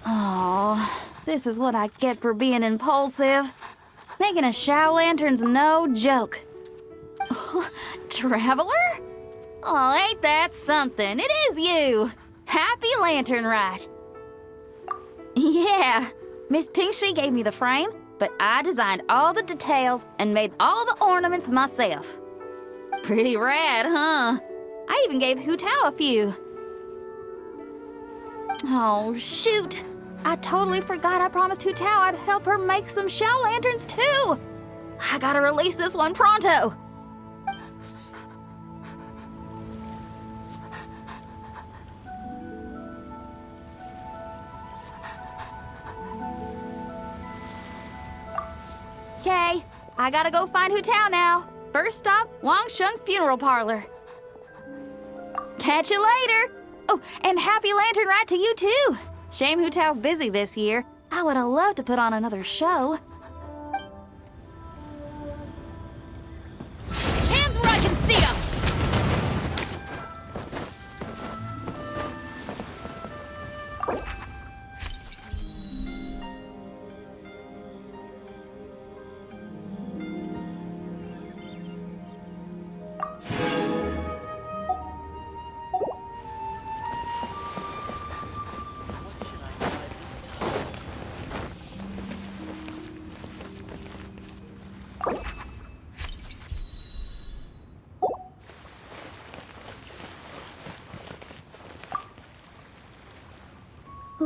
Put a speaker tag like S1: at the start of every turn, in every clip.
S1: Oh, this is what I get for being impulsive. Making a Shao Lantern's no joke. Traveler? Oh, ain't that something? It is you! Happy Lantern Rite. Yeah, Miss Pinkshi gave me the frame, but I designed all the details and made all the ornaments myself. Pretty rad, huh? I even gave Hu Tao a few. Oh, shoot. I totally forgot I promised Hu Tao I'd help her make some Shao Lanterns, too. I gotta release this one pronto. Okay, I gotta go find Hu Tao now. First stop, Wangsheng Funeral Parlor. Catch you later. Oh, and happy Lantern Rite to you, too. Shame Hu Tao's busy this year. I would have loved to put on another show. Hands where I can see them!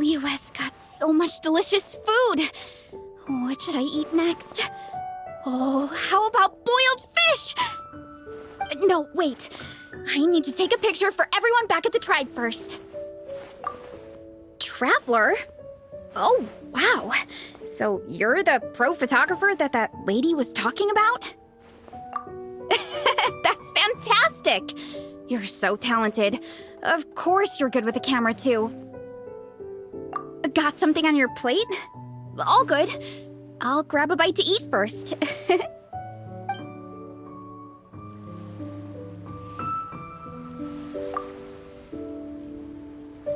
S2: US got so much delicious food. What should I eat next? Oh, how about boiled fish? No, wait. I need to take a picture for everyone back at the tribe first. Traveler? Oh, wow. So you're the pro photographer that lady was talking about? That's fantastic. You're so talented. Of course you're good with a camera, too. Got something on your plate? All good. I'll grab a bite to eat first.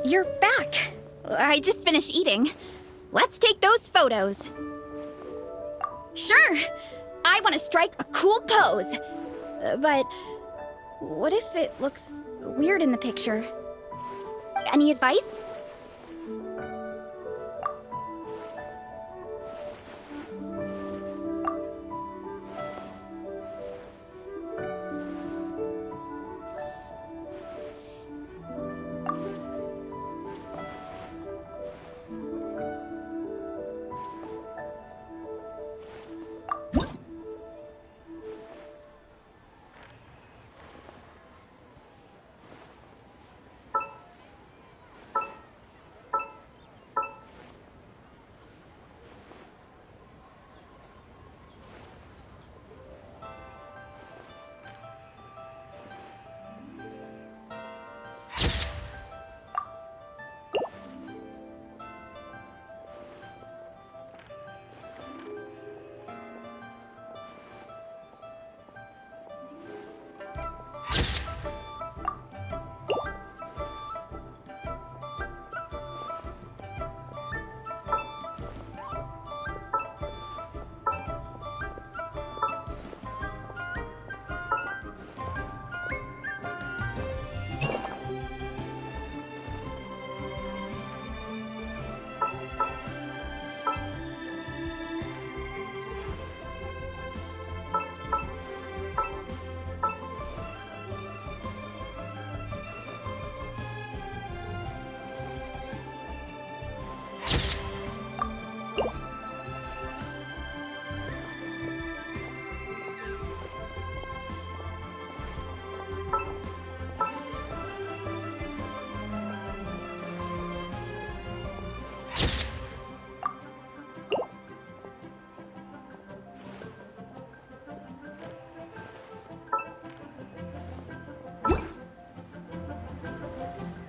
S2: You're back. I just finished eating. Let's take those photos. Sure. I want to strike a cool pose. But what if it looks weird in the picture? Any advice?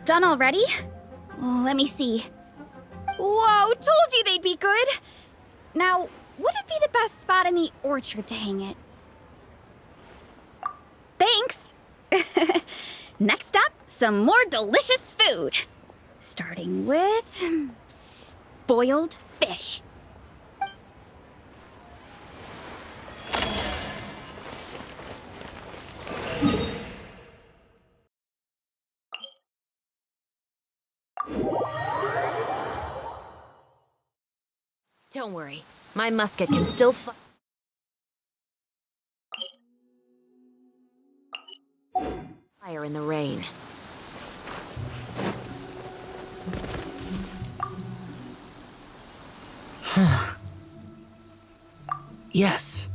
S2: Done already? Oh, let me see. Whoa, told you they'd be good! Now, would it be the best spot in the orchard to hang it? Thanks! Next up, some more delicious food. Starting with... boiled fish.
S3: Don't worry. My musket can still fire in the rain.
S4: Yes.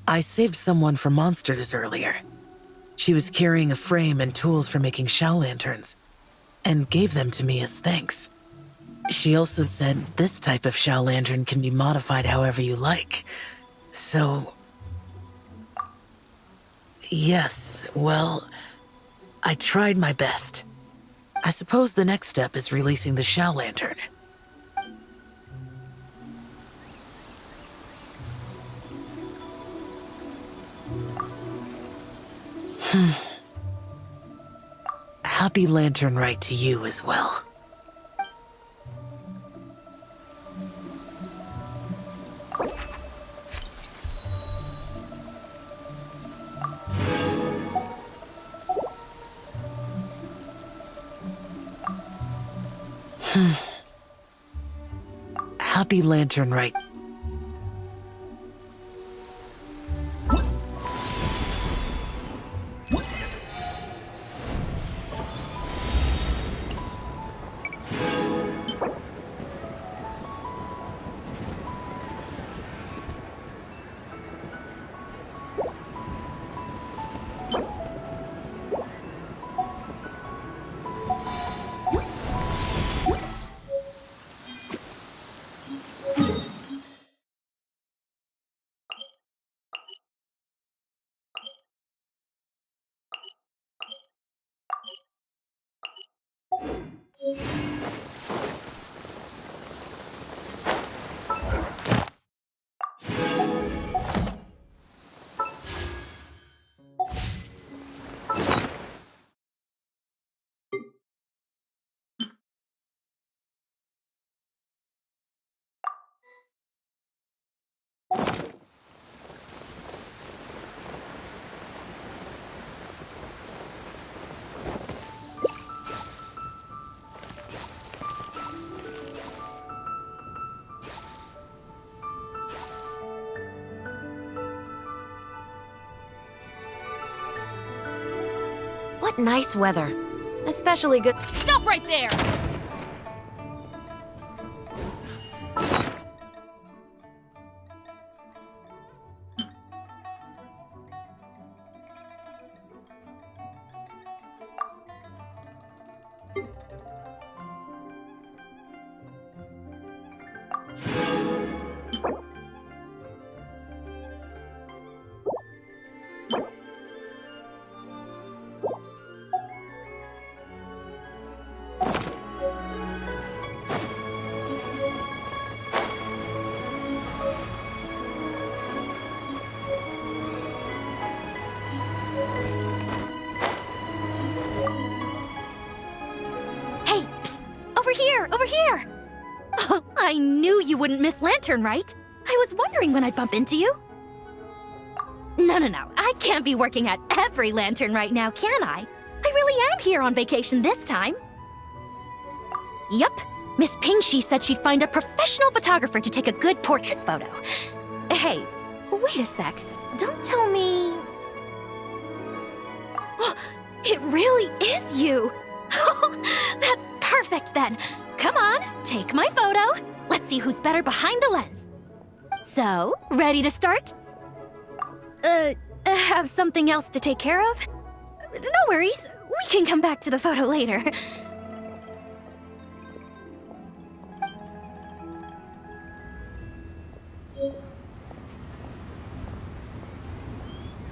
S4: I saved someone from monsters earlier. She was carrying a frame and tools for making shell lanterns, and gave them to me as thanks. She also said this type of shell lantern can be modified however you like. So... yes, well, I tried my best. I suppose the next step is releasing the shell lantern. Happy Lantern Rite to you as well. Happy Lantern Rite.
S3: Nice weather. Especially good.
S2: Stop right there! Hey, psst! Over here! Oh, I knew you wouldn't miss Lantern, right? I was wondering when I'd bump into you. No. I can't be working at every Lantern right now, can I? I really am here on vacation this time. Yup. Miss Pingshi said she'd find a professional photographer to take a good portrait photo. Hey, wait a sec. Don't tell me... Oh, it really is you! That's perfect then! Come on, take my photo. Let's see who's better behind the lens. So, ready to start? Have something else to take care of? No worries, we can come back to the photo later.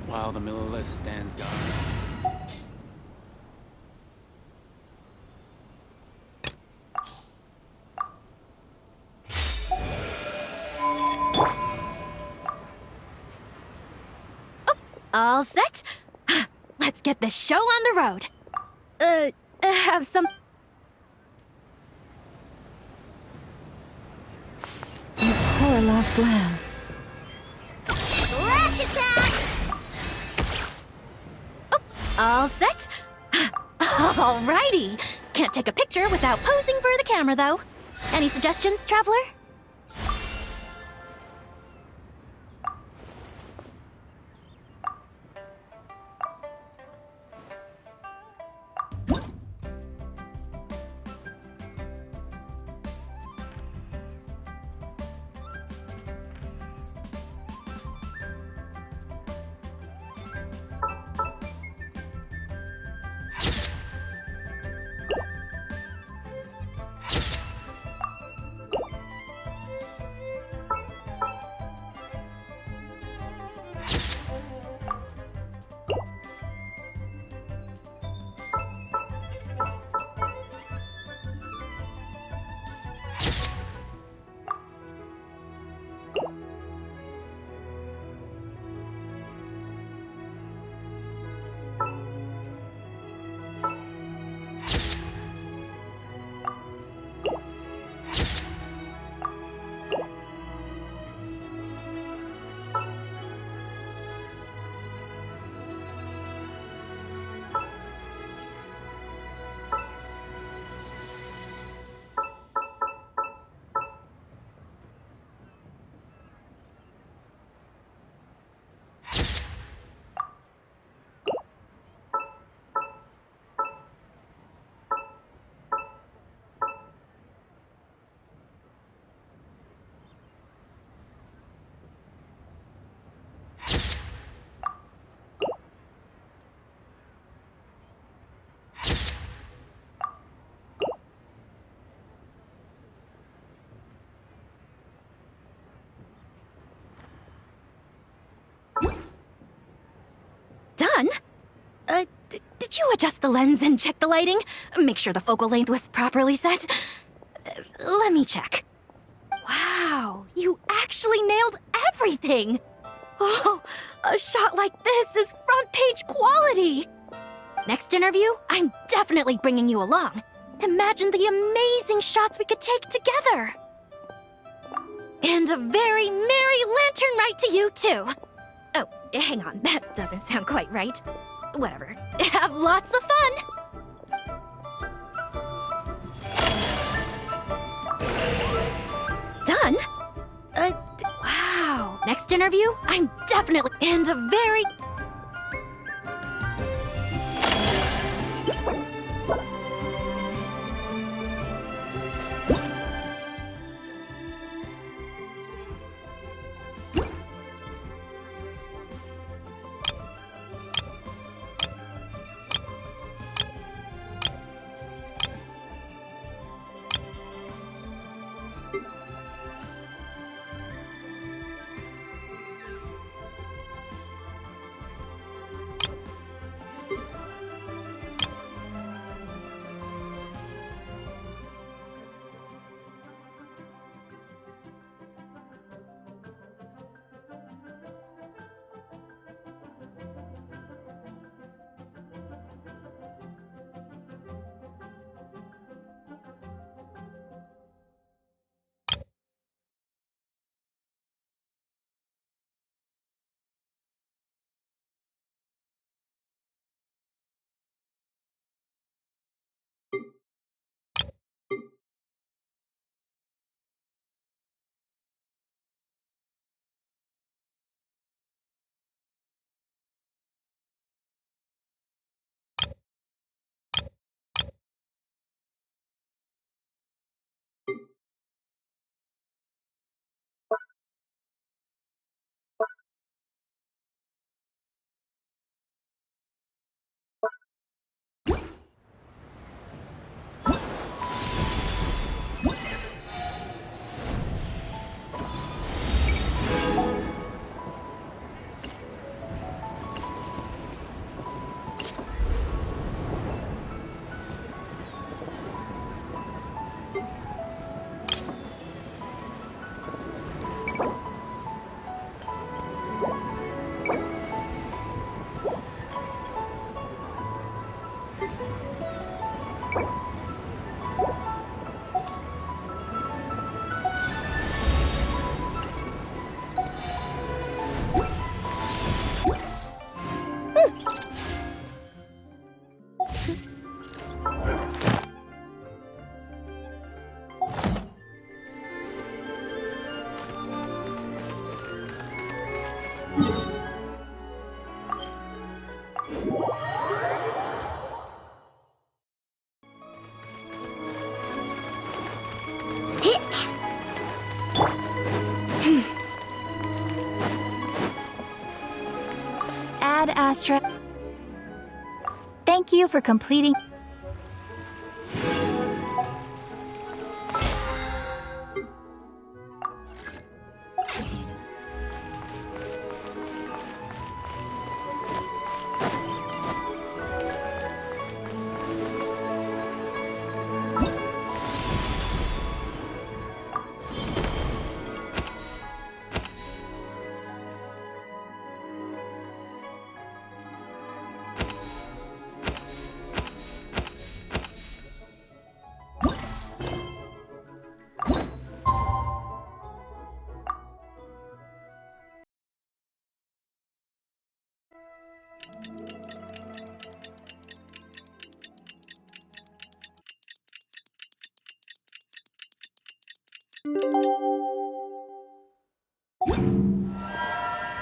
S5: While the millilith stands guard.
S2: All set? Let's get this show on the road. Have some...
S3: You poor lost lamb.
S2: Flash attack! Oh, all set? Alrighty. Can't take a picture without posing for the camera, though. Any suggestions, Traveler? Done? Did you adjust the lens and check the lighting? Make sure the focal length was properly set? Let me check. Wow, you actually nailed everything! Oh, a shot like this is front page quality! Next interview, I'm definitely bringing you along. Imagine the amazing shots we could take together! And a very merry lantern rite to you, too! Oh, hang on, that doesn't sound quite right. Whatever. Have lots of fun! Done? Wow. Next interview, I'm definitely... And a very... bad, Astra.
S1: Thank you for completing.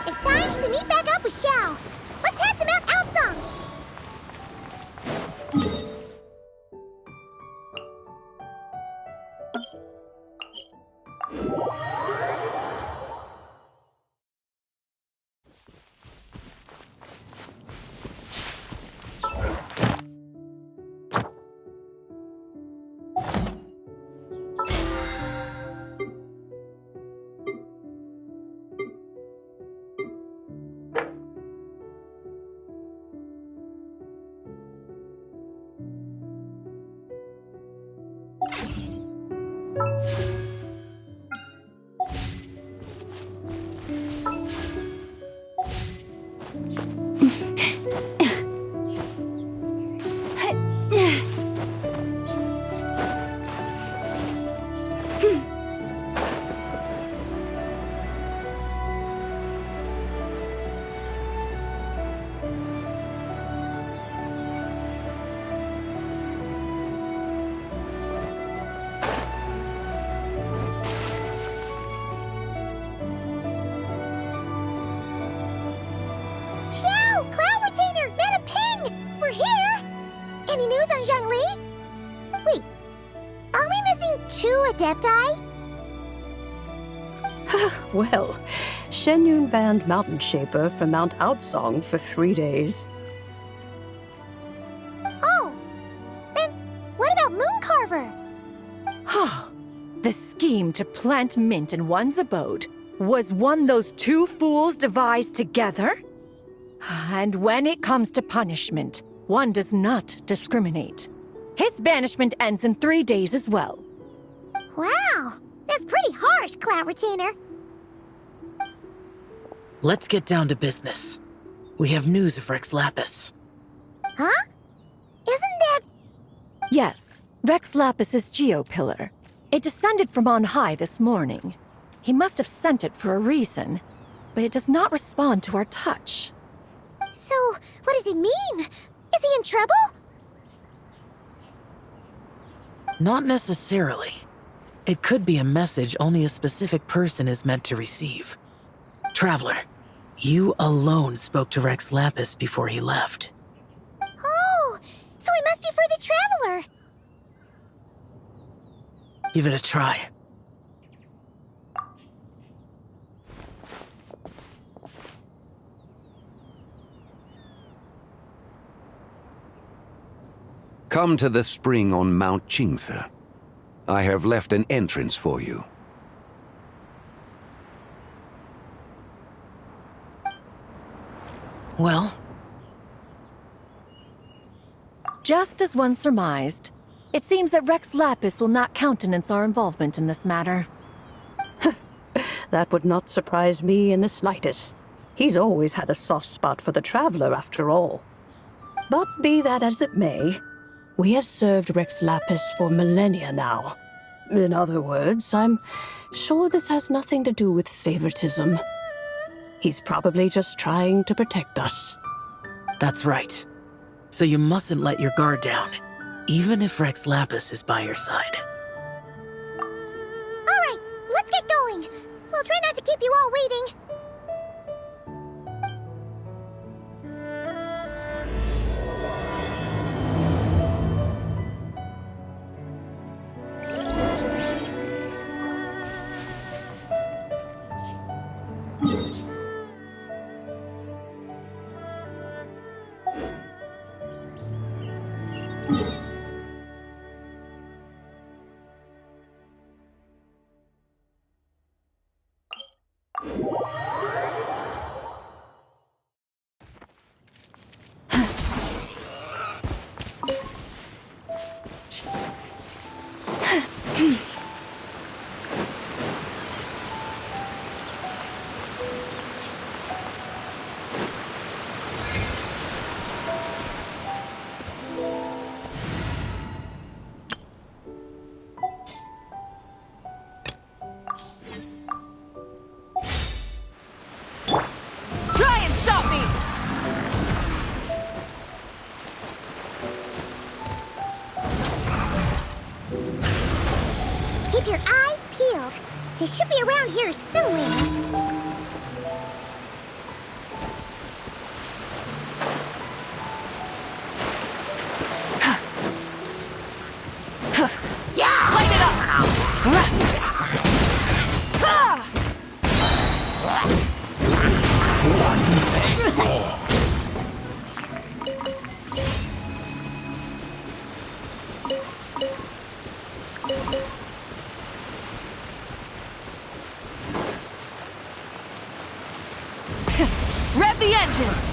S6: It's time to meet back up with Xiao. Let's head to Mount Outsong. Xiao, Cloud Retainer, Meta Ping! We're here! Any news on Zhongli? Wait, are we missing 2 Adepti?
S7: Well, Shenyun banned Mountain Shaper from Mount Outsong for 3 days.
S6: Oh, then what about Mooncarver?
S3: The scheme to plant mint in one's abode was one those 2 fools devised together? And when it comes to punishment, one does not discriminate. His banishment ends in 3 days as well.
S6: Wow, that's pretty harsh, Cloud Retainer.
S4: Let's get down to business. We have news of Rex Lapis.
S6: Huh? Isn't that...
S3: Yes, Rex Lapis's Geopillar. It descended from on high this morning. He must have sent it for a reason, but it does not respond to our touch.
S6: So, what does it mean? Is he in trouble?
S4: Not necessarily. It could be a message only a specific person is meant to receive. Traveler, you alone spoke to Rex Lapis before he left.
S6: Oh, so it must be for the Traveler.
S4: Give it a try.
S8: Come to the spring on Mount Qingse. I have left an entrance for you.
S4: Well,
S3: Just as one surmised, it seems that Rex Lapis will not countenance our involvement in this matter.
S7: That would not surprise me in the slightest. He's always had a soft spot for the Traveler, after all. But be that as it may, we have served Rex Lapis for millennia now. In other words, I'm sure this has nothing to do with favoritism. He's probably just trying to protect us.
S4: that's right. So you mustn't let your guard down, even if Rex Lapis is by your side.
S6: All right, let's get going. We'll try not to keep you all waiting. here somewhere.
S3: Rev the engines!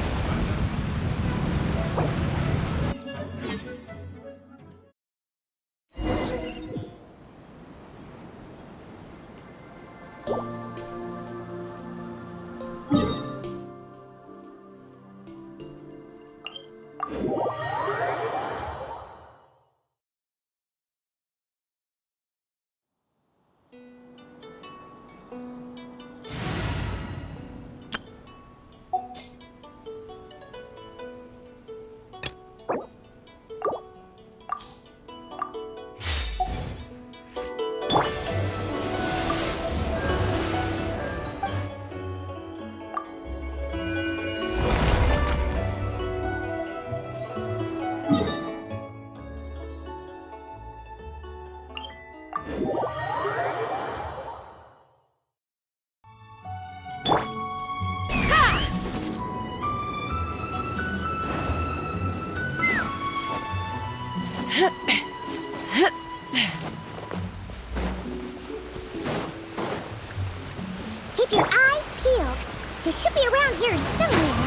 S6: Keep your eyes peeled. They should be around here somewhere.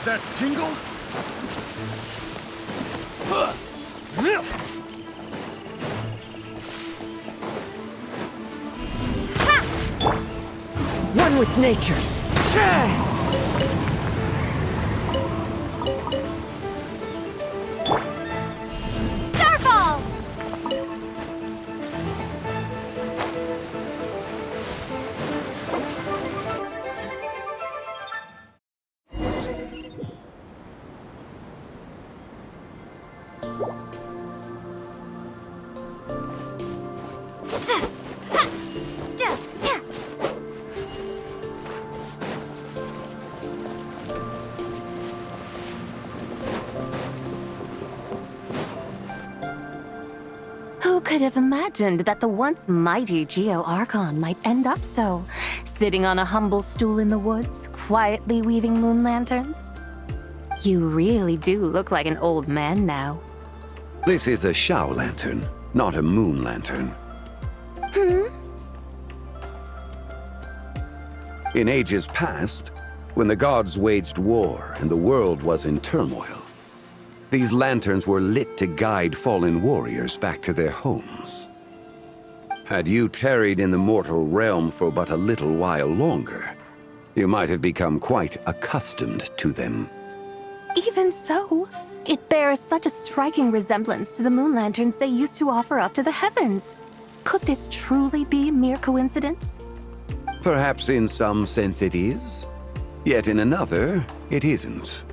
S9: That tingle?
S3: One with nature.
S6: Starfall!
S1: Who could have imagined that the once mighty Ziqiao Archon might end up so, sitting on a humble stool in the woods, quietly weaving moon lanterns? You really do look like an old man now.
S8: This is a Shao lantern, not a moon lantern. In ages past, when the gods waged war and the world was in turmoil, these lanterns were lit to guide fallen warriors back to their homes. Had you tarried in the mortal realm for but a little while longer, you might have become quite accustomed to them.
S1: Even so, it bears such a striking resemblance to the moon lanterns they used to offer up to the heavens. Could this truly be mere coincidence?
S8: Perhaps in some sense it is, yet in another, it isn't.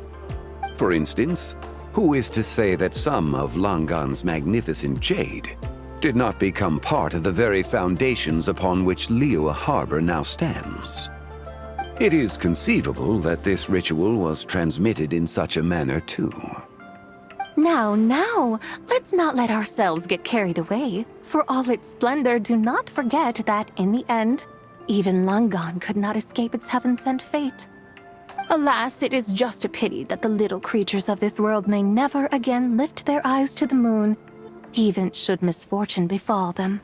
S8: For instance, who is to say that some of Langan's magnificent jade did not become part of the very foundations upon which Liyue Harbor now stands? It is conceivable that this ritual was transmitted in such a manner too.
S1: Now, let's not let ourselves get carried away. For all its splendor, do not forget that, in the end, even Langan could not escape its heaven-sent fate. Alas, it is just a pity that the little creatures of this world may never again lift their eyes to the moon, even should misfortune befall them.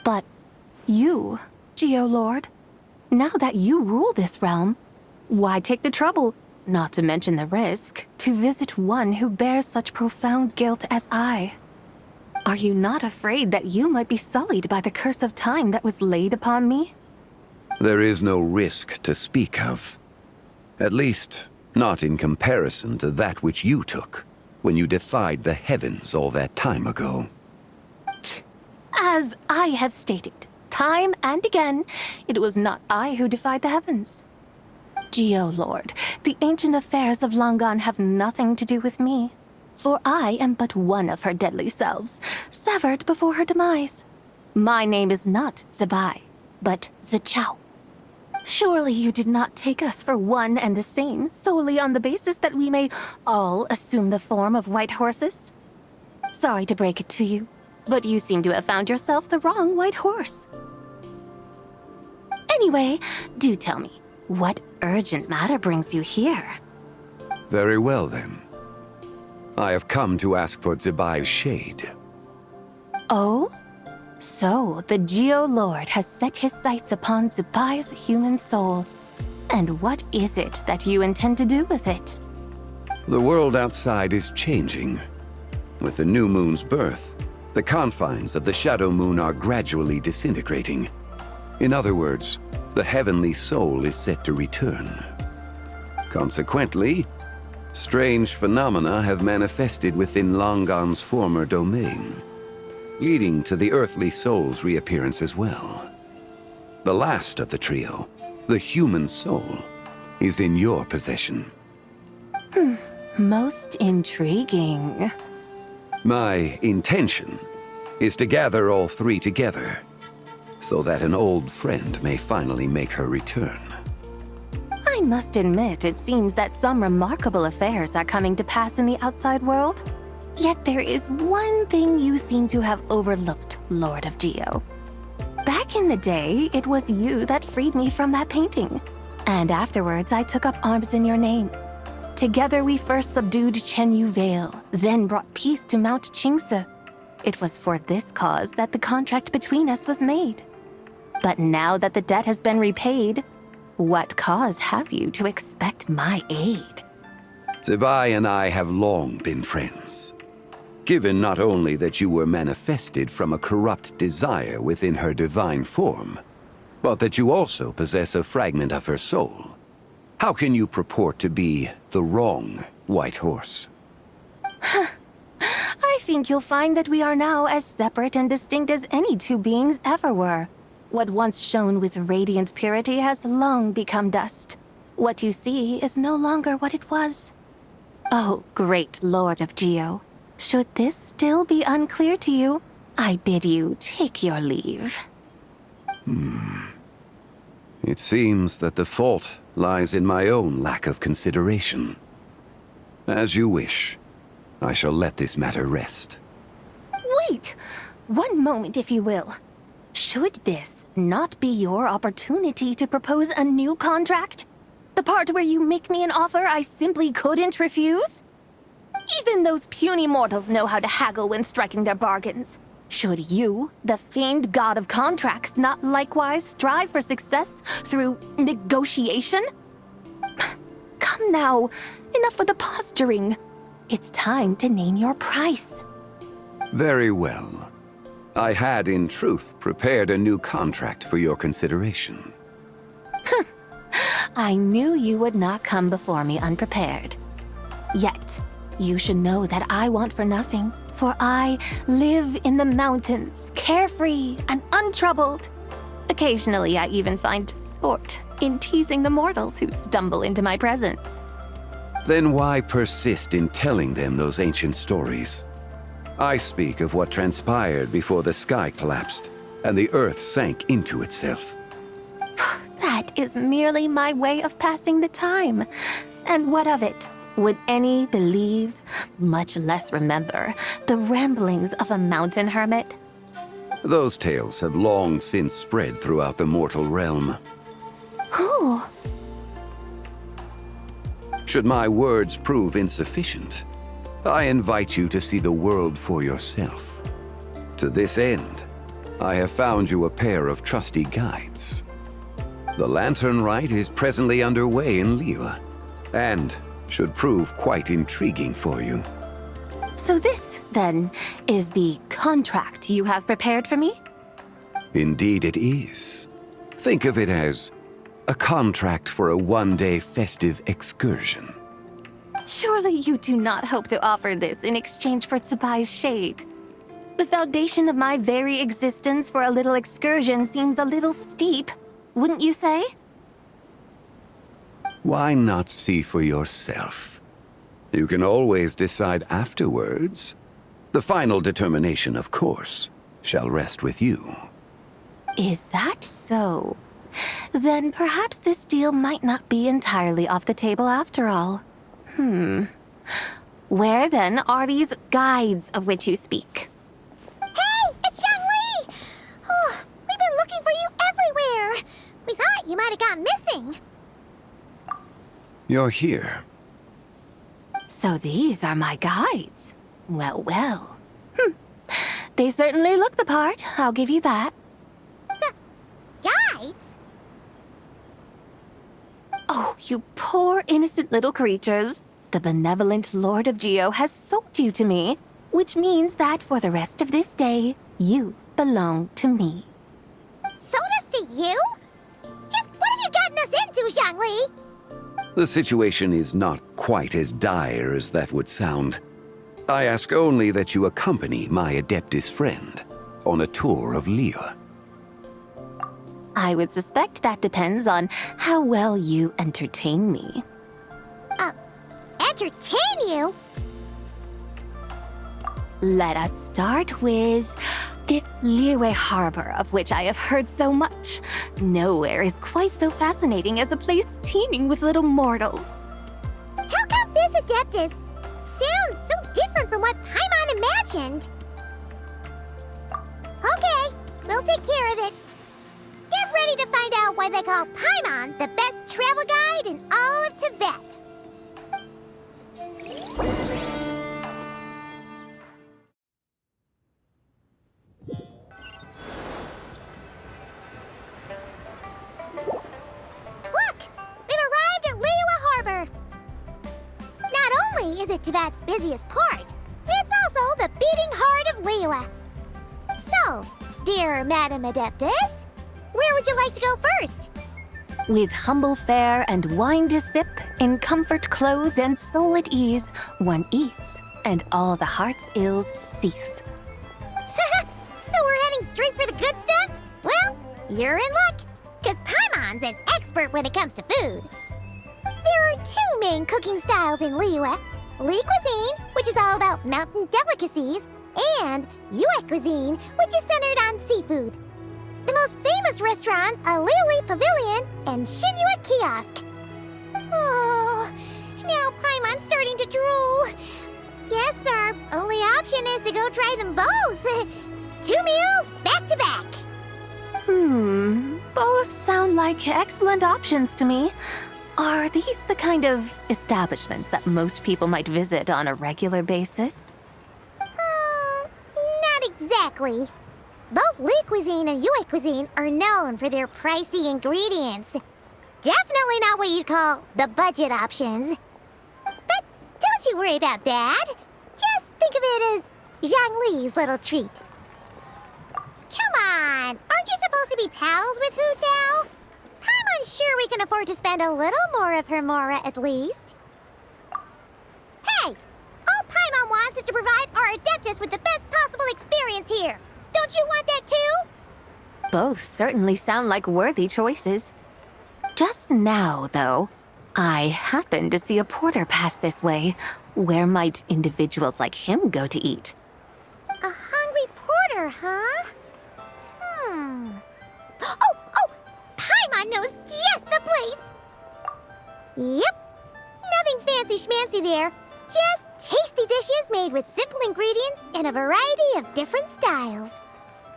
S1: But you, Ziqiao Lord, now that you rule this realm, why take the trouble, not to mention the risk, to visit one who bears such profound guilt as I? Are you not afraid that you might be sullied by the curse of time that was laid upon me?
S8: There is no risk to speak of. At least, not in comparison to that which you took when you defied the heavens all that time ago.
S1: As I have stated, time and again, it was not I who defied the heavens. Geo-Lord, the ancient affairs of Langan have nothing to do with me. For I am but one of her deadly selves, severed before her demise. My name is not Zibai, but Ziqiao. Surely you did not take us for one and the same, solely on the basis that we may all assume the form of white horses? Sorry to break it to you, but you seem to have found yourself the wrong white horse. Anyway, do tell me, what urgent matter brings you here?
S8: Very well, then. I have come to ask for Zibai's shade.
S1: Oh? So, the Geo-Lord has set his sights upon Zibai's human soul. And what is it that you intend to do with it?
S8: The world outside is changing. With the new moon's birth, the confines of the Shadow Moon are gradually disintegrating. In other words, the heavenly soul is set to return. Consequently, strange phenomena have manifested within Langan's former domain, leading to the earthly soul's reappearance as well. The last of the trio, the human soul, is in your possession.
S1: Most intriguing.
S8: My intention is to gather all three together, so that an old friend may finally make her return.
S1: I must admit, it seems that some remarkable affairs are coming to pass in the outside world. Yet there is one thing you seem to have overlooked, Lord of Geo. Back in the day, it was you that freed me from that painting. And afterwards, I took up arms in your name. Together we first subdued Chenyu Vale, then brought peace to Mount Qingse. It was for this cause that the contract between us was made. But now that the debt has been repaid, what cause have you to expect my aid?
S8: Zibai and I have long been friends. Given not only that you were manifested from a corrupt desire within her divine form, but that you also possess a fragment of her soul, how can you purport to be the wrong white horse?
S1: I think you'll find that we are now as separate and distinct as any two beings ever were. What once shone with radiant purity has long become dust. What you see is no longer what it was. Oh, great Lord of Geo. Should this still be unclear to you, I bid you take your leave.
S8: It seems that the fault lies in my own lack of consideration. As you wish. I shall let this matter rest.
S1: Wait! One moment, if you will. Should this not be your opportunity to propose a new contract? The part where you make me an offer I simply couldn't refuse? Even those puny mortals know how to haggle when striking their bargains. Should you, the famed god of contracts, not likewise strive for success through negotiation? Come now, enough with the posturing. It's time to name your price.
S8: Very well. I had, in truth, prepared a new contract for your consideration.
S1: I knew you would not come before me unprepared. Yet, you should know that I want for nothing, for I live in the mountains, carefree and untroubled. Occasionally, I even find sport in teasing the mortals who stumble into my presence.
S8: Then why persist in telling them those ancient stories? I speak of what transpired before the sky collapsed and the earth sank into itself.
S1: That is merely my way of passing the time. And what of it? Would any believe, much less remember, the ramblings of a mountain hermit?
S8: Those tales have long since spread throughout the mortal realm.
S1: Who?
S8: Should my words prove insufficient, I invite you to see the world for yourself. To this end, I have found you a pair of trusty guides. The lantern rite is presently underway in Liyue, and should prove quite intriguing for you.
S1: So this, then, is the contract you have prepared for me?
S8: Indeed it is. Think of it as a contract for a one-day festive excursion.
S1: Surely you do not hope to offer this in exchange for Tsubai's shade. The foundation of my very existence for a little excursion seems a little steep, wouldn't you say?
S8: Why not see for yourself? You can always decide afterwards. The final determination, of course, shall rest with you.
S1: Is that so? Then perhaps this deal might not be entirely off the table after all. Where then are these guides of which you speak?
S6: Hey, it's Zhang Li! Oh, we've been looking for you everywhere. We thought you might have gone missing.
S8: You're here.
S1: So these are my guides. Well, well. They certainly look the part, I'll give you that.
S6: Guides?
S1: Oh, you poor innocent little creatures. The benevolent Lord of Geo has sold you to me, which means that for the rest of this day, you belong to me.
S6: Sold us to you? Just what have you gotten us into, Zhang Li?
S8: The situation is not quite as dire as that would sound. I ask only that you accompany my Adeptus friend on a tour of Liyue.
S1: I would suspect that depends on how well you entertain me.
S6: Entertain you?
S1: Let us start with this Liyue harbor of which I have heard so much. Nowhere is quite so fascinating as a place teeming with little mortals.
S6: How come this Adeptus sounds so different from what Paimon imagined? Okay, we'll take care of it. Get ready to find out why they call Paimon the best travel guide in all of Tibet. Look! We've arrived at Liyue Harbor! Not only is it Tibet's busiest port, it's also the beating heart of Liyue. So, dear Madam Adeptus, where would you like to go first?
S1: With humble fare and wine to sip, in comfort clothed and soul at ease, one eats, and all the heart's ills cease.
S6: So we're heading straight for the good stuff? Well, you're in luck, because Paimon's an expert when it comes to food. There are two main cooking styles in Liyue. Li cuisine, which is all about mountain delicacies, and Yue cuisine, which is centered on seafood. The most famous restaurants are Liyue Pavilion and Xinyue Kiosk. Oh, now Paimon's starting to drool. Guess our only option is to go try them both. 2 meals back to back.
S1: Both sound like excellent options to me. Are these the kind of establishments that most people might visit on a regular basis?
S6: Not exactly. Both Li cuisine and Yue cuisine are known for their pricey ingredients. Definitely not what you'd call the budget options. But don't you worry about that. Just think of it as Zhang Li's little treat. Come on, aren't you supposed to be pals with Hu Tao? I'm unsure we can afford to spend a little more of her mora at least. Hey, all Paimon wants is to provide our Adeptus with the best possible experience here. Don't you want that too?
S1: Both certainly sound like worthy choices. Just now, though, I happened to see a porter pass this way. Where might individuals like him go to eat?
S6: A hungry porter, huh? Oh! Paimon knows just the place! Yep. Nothing fancy schmancy there. Just tasty dishes made with simple ingredients in a variety of different styles.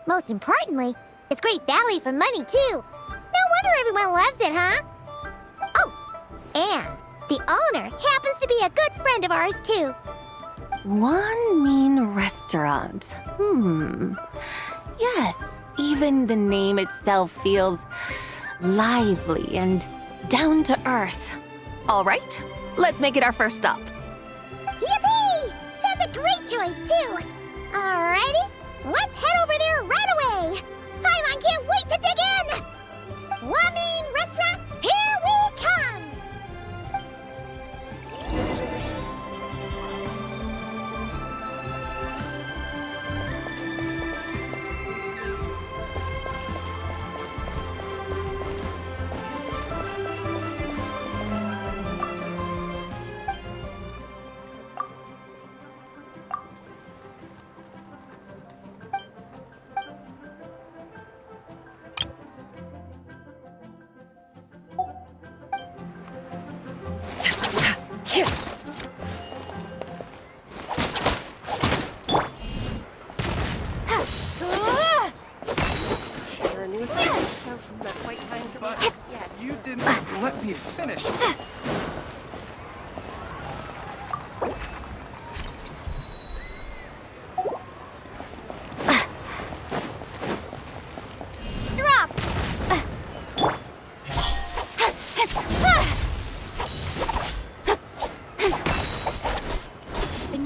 S6: Most importantly, it's great value for money, too. No wonder everyone loves it, huh? Oh, and the owner happens to be a good friend of ours, too.
S1: One mean restaurant. Yes, even the name itself feels lively and down to earth. All right, let's make it our first stop.
S6: Yippee! That's a great choice, too. Alrighty, let's head over there right away. Paimon can't wait to dig in. Wamin Restaurant, here we come.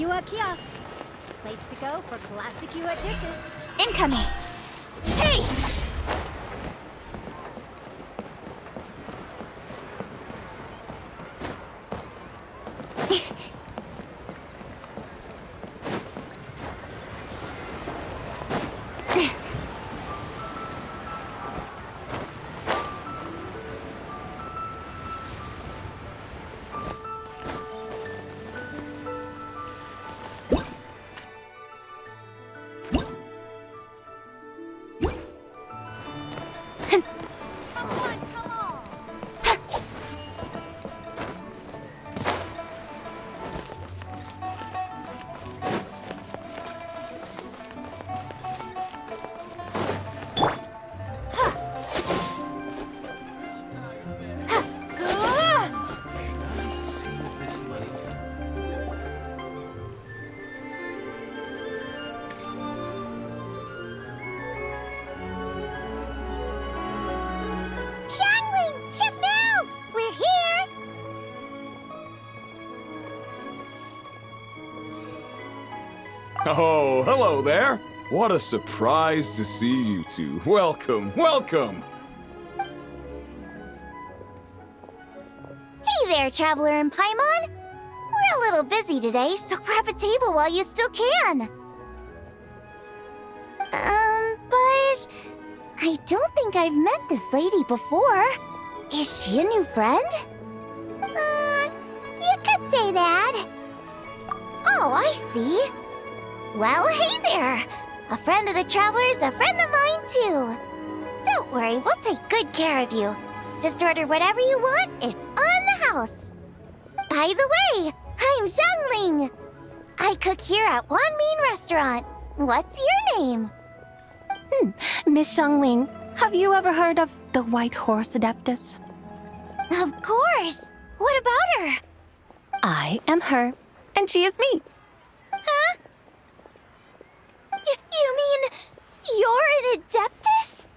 S10: Yua Kiosk. Place to go for classic Yua dishes.
S2: Incoming! Hey!
S9: Save this money.
S6: Xiangling! Chef Mao! We're here!
S9: Oh, hello there. What a surprise to see you two. Welcome, welcome.
S6: Hey there, Traveler and Paimon. We're a little busy today, so grab a table while you still can. But I don't think I've met this lady before. Is she a new friend? You could say that. Oh, I see. Well, hey there. A friend of the Traveler's a friend of mine, too. Don't worry, we'll take good care of you. Just order whatever you want, it's on the house. By the way, I'm Xiangling. I cook here at Wanmin Restaurant. What's your name?
S1: Miss Xiangling, have you ever heard of the White Horse Adeptus?
S6: Of course. What about her?
S1: I am her, and she is me.
S6: Huh? You mean you're an Adeptus?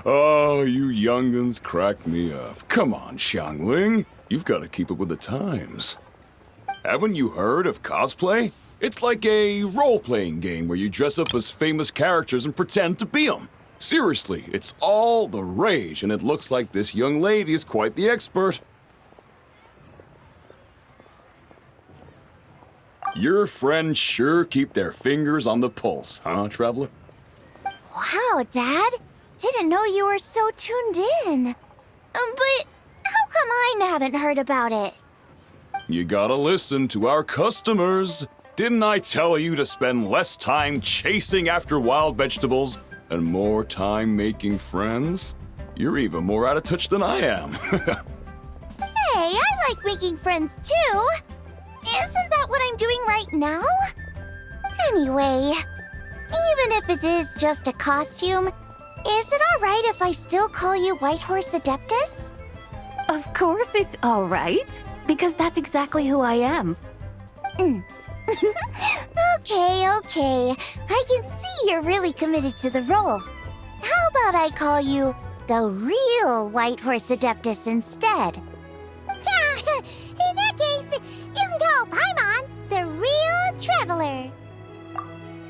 S9: Oh, you young'uns crack me up. Come on, Xiangling. You've got to keep up with the times. Haven't you heard of cosplay? It's like a role-playing game where you dress up as famous characters and pretend to be them. Seriously, it's all the rage, and it looks like this young lady is quite the expert. Your friends sure keep their fingers on the pulse, huh, Traveler?
S6: Wow, Dad. Didn't know you were so tuned in. But how come I haven't heard about it?
S9: You gotta listen to our customers. Didn't I tell you to spend less time chasing after wild vegetables and more time making friends? You're even more out of touch than I am.
S6: Hey, I like making friends too. Isn't that what I'm doing right now? Anyway, even if it is just a costume, is it alright if I still call you White Horse Adeptus?
S1: Of course it's all right, because that's exactly who I am.
S6: Okay. I can see you're really committed to the role. How about I call you the real White Horse Adeptus instead? In that case, you can call Paimon the real Traveler.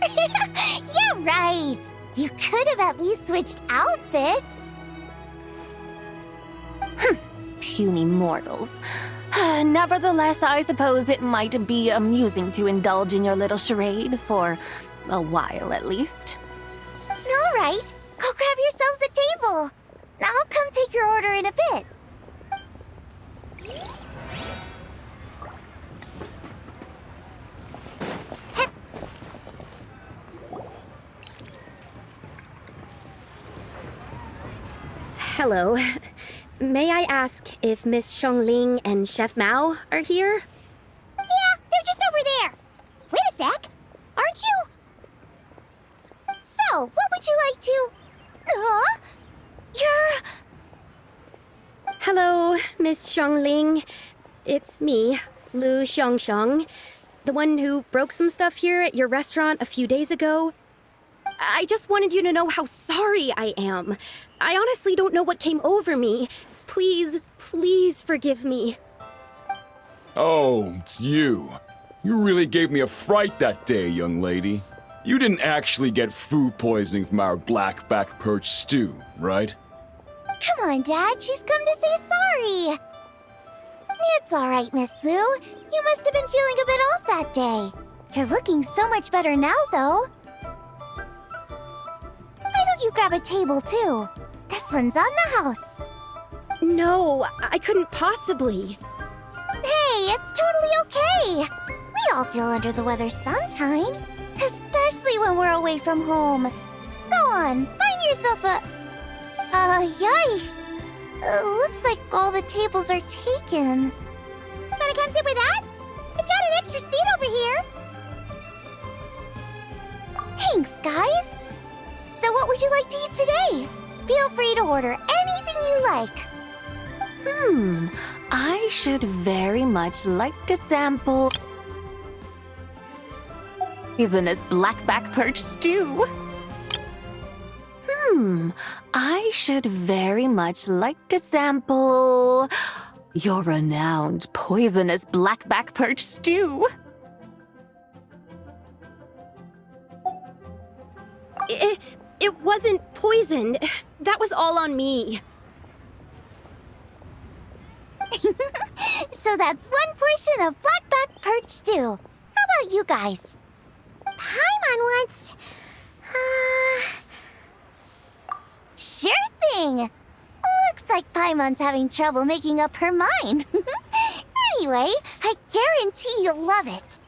S6: Yeah, right. You could have at least switched outfits.
S1: Puny mortals. Nevertheless, I suppose it might be amusing to indulge in your little charade for a while at least.
S6: All right, go grab yourselves a table. I'll come take your order in a bit.
S10: Hello. May I ask if Miss Xiangling and Chef Mao are here?
S6: Yeah, they're just over there. Wait a sec. Aren't you? So, what would you like to... You're...
S10: Hello, Miss Xiangling. It's me, Lu Xiangxiang, the one who broke some stuff here at your restaurant a few days ago. I just wanted you to know how sorry I am. I honestly don't know what came over me. Please, please forgive me.
S9: Oh, it's you. You really gave me a fright that day, young lady. You didn't actually get food poisoning from our blackback perch stew, right?
S6: Come on, Dad. She's come to say sorry. It's all right, Miss Lou. You must have been feeling a bit off that day. You're looking so much better now, though. Why don't you grab a table, too? This one's on the house.
S10: No, I couldn't possibly.
S6: Hey, it's totally okay. We all feel under the weather sometimes, especially when we're away from home. Go on, find yourself a... yikes. Looks like all the tables are taken. Wanna come sit with us? We've got an extra seat over here. Thanks, guys. So what would you like to eat today? Feel free to order anything you like.
S1: I should very much like to sample poisonous blackback perch stew. I should very much like to sample your renowned poisonous blackback perch stew.
S10: It wasn't poisoned. That was all on me.
S6: So that's one portion of blackback perch stew. How about you guys? Paimon wants... Sure thing! Looks like Paimon's having trouble making up her mind. Anyway, I guarantee you'll love it.